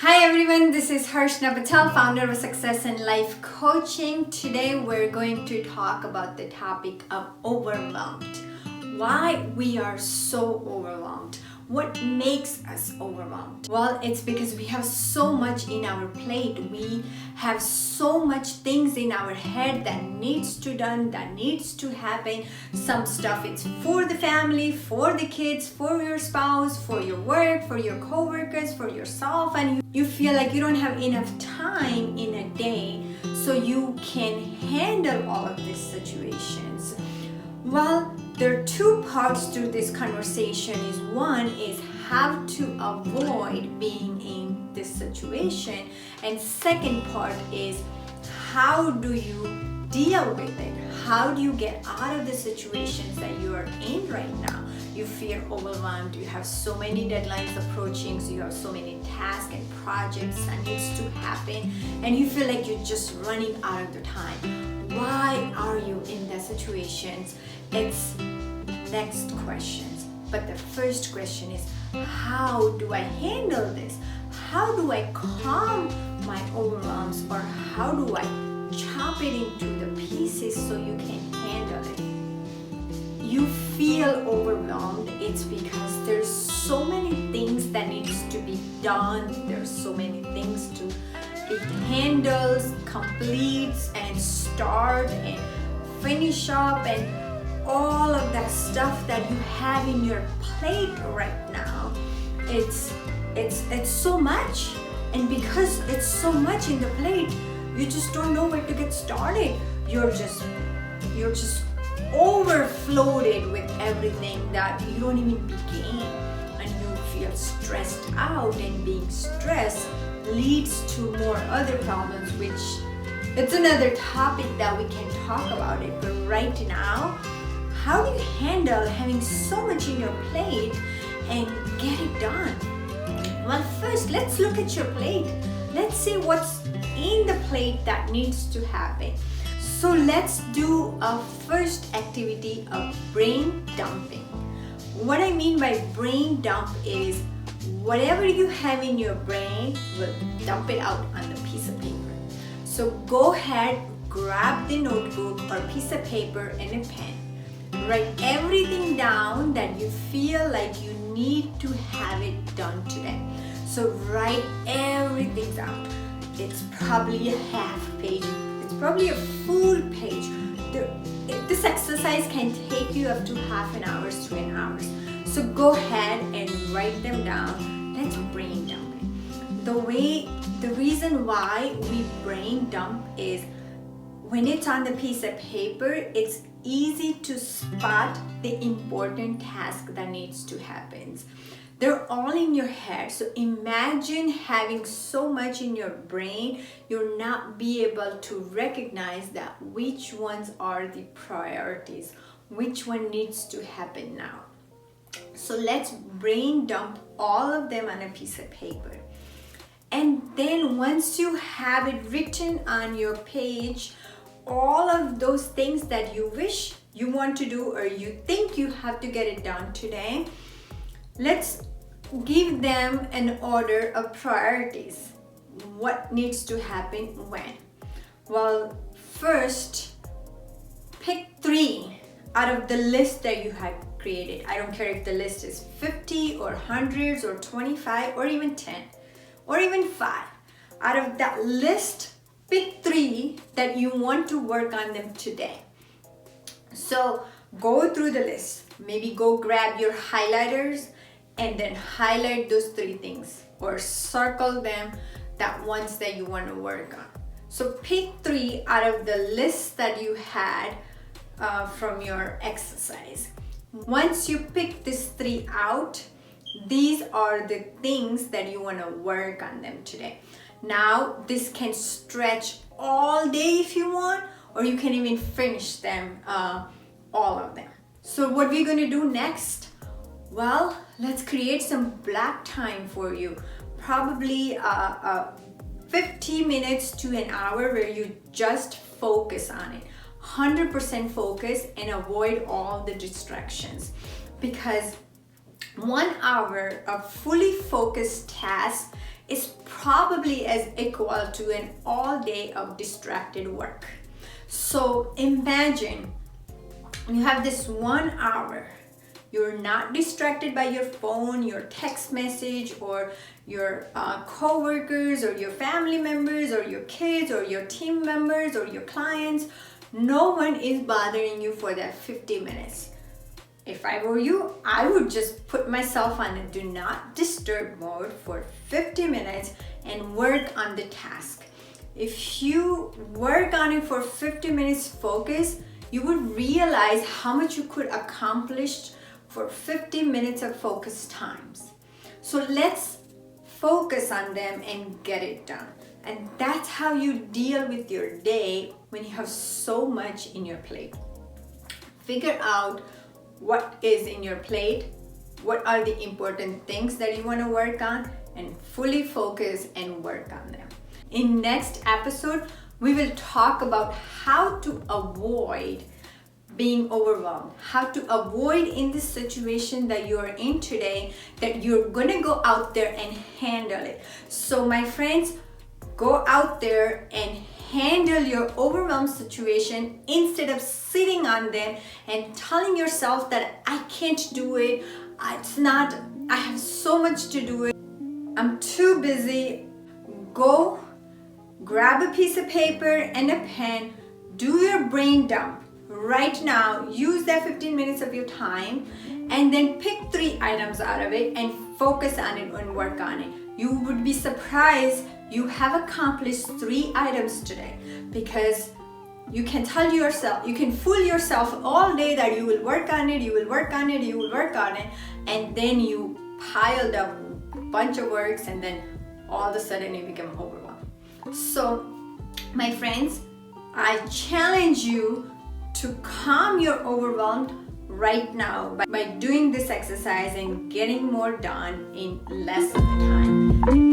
Hi everyone, this is Harshna Patel, founder of Success in Life Coaching. Today we're going to talk about the topic of overwhelmed. Why we are so overwhelmed. What makes us overwhelmed? Well, it's because we have so much in our plate. We have so much things in our head that needs to done, that needs to happen. Some stuff it's for the family, for the kids, for your spouse, for your work, for your co-workers, for yourself, and you feel like you don't have enough time in a day so you can handle all of these situations. Well, there are two parts to this conversation. One is how to avoid being in this situation, and second part is how do you deal with it? How do you get out of the situations that you are in right now? You feel overwhelmed, you have so many deadlines approaching, so you have so many tasks and projects that needs to happen, and you feel like you're just running out of the time. Why are you in that situations? It's next questions. But the first question is, how do I handle this? How do I calm my overwhelms, or how do I chop it into the pieces so you can handle it? You feel overwhelmed, it's because there's so many things that needs to be done. There's so many things to be handled, completes, and start and finish up, and all of that stuff that you have in your plate right now. It's so much, and because it's so much in the plate, you just don't know where to get started. You're just overflooded with everything that you don't even begin, and you feel stressed out, and being stressed leads to more other problems, which it's another topic that we can talk about it. But right now, how do you handle having so much in your plate and get it done? Well, first let's look at your plate. Let's see what's in the plate that needs to happen. So let's do a first activity of brain dumping. What I mean by brain dump is whatever you have in your brain, will dump it out on a piece of paper. So go ahead, grab the notebook or piece of paper and a pen. Write everything down that you feel like you need to have it done today. So write everything down. It's probably a half page. It's probably a full page. This exercise can take you up to half an hour to an hour. So go ahead and write them down. Let's brain dump it. The reason why we brain dump is when it's on the piece of paper, it's easy to spot the important task that needs to happen. They're all in your head. So imagine having so much in your brain, you'll not be able to recognize that which ones are the priorities, which one needs to happen now. So let's brain dump all of them on a piece of paper. And then once you have it written on your page, all of those things that you wish you want to do or you think you have to get it done today, let's give them an order of priorities. What needs to happen when? Well, first, pick 3 out of the list that you had created. I don't care if the list is 50 or hundreds or 25 or even 10 or even 5. Out of that list, pick 3 that you want to work on them today. So go through the list. Maybe go grab your highlighters and then highlight those 3 things or circle them, that ones that you want to work on. So pick 3 out of the list that you had from your exercise. Once you pick these 3 out, these are the things that you want to work on them today. Now, this can stretch all day if you want, or you can even finish them, all of them. So what we're going to do next? Well, let's create some black time for you. Probably 50 minutes to an hour where you just focus on it. 100% focus and avoid all the distractions. Because 1 hour of fully focused task is probably as equal to an all day of distracted work. So imagine you have this 1 hour. You're not distracted by your phone, your text message, or your co-workers, or your family members, or your kids, or your team members, or your clients. No one is bothering you for that 50 minutes. If I were you, I would just put myself on a do not disturb mode for 50 minutes and work on the task. If you work on it for 50 minutes focus, you would realize how much you could accomplish for 50 minutes of focus times. So let's focus on them and get it done. And that's how you deal with your day when you have so much in your plate. Figure out what is in your plate, what are the important things that you want to work on, and fully focus and work on them. In next episode, we will talk about how to avoid being overwhelmed, how to avoid in this situation that you are in today, that you're gonna go out there and handle it. So my friends, go out there and handle your overwhelmed situation instead of sitting on them and telling yourself that I can't do it, I have so much to do it, I'm too busy. Go grab a piece of paper and a pen, do your brain dump right now. Use that 15 minutes of your time and then pick 3 items out of it and focus on it and work on it. You would be surprised you have accomplished 3 items today, because you can tell yourself, you can fool yourself all day that you will work on it, you will work on it, you will work on it, and then you piled up a bunch of works and then all of a sudden you become overwhelmed. So my friends, I challenge you to calm your overwhelm right now by doing this exercise and getting more done in less of the time.